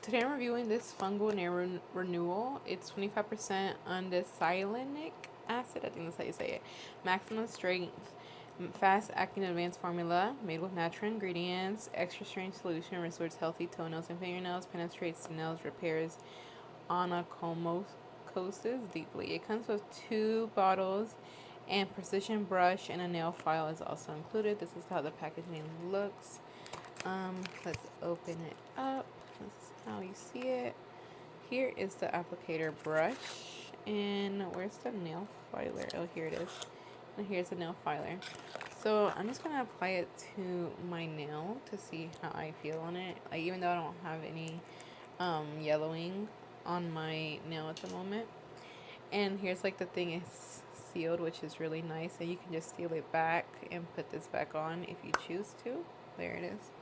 Today I'm reviewing this fungal nail renewal. It's 25% undecylenic acid. I think that's how you say it. Maximum strength, fast acting advanced formula made with natural ingredients. Extra strength solution restores healthy toenails and fingernails. Penetrates the nails, repairs onychosis deeply. It comes with 2 bottles, and precision brush and a nail file is also included. This is how the packaging looks. Let's open it up. This is how you see it. Here is the applicator brush, and where's the nail filer? Oh, here it is. And here's the nail filer. So I'm just gonna apply it to my nail to see how I feel on it. Like, even though I don't have any yellowing on my nail at the moment. And here's like the thing is sealed, which is really nice, and you can just seal it back and put this back on if you choose to. There it is.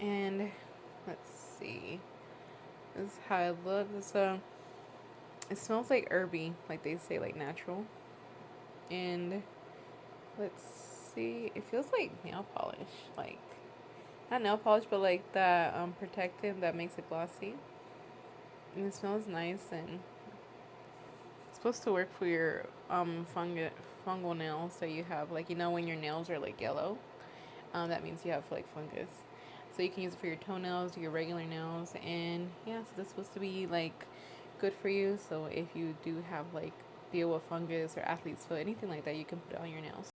And let's see, this is how it looks. It smells like herby, like they say, like natural. And let's see, it feels like nail polish, like not nail polish, but like that protective that makes it glossy. And it smells nice, and it's supposed to work for your fungal nails that you have. Like, you know, when your nails are like yellow, that means you have like fungus. So you can use it for your toenails, your regular nails, and yeah, so this is supposed to be like good for you. So if you do have like deal with fungus or athlete's foot, anything like that, you can put it on your nails.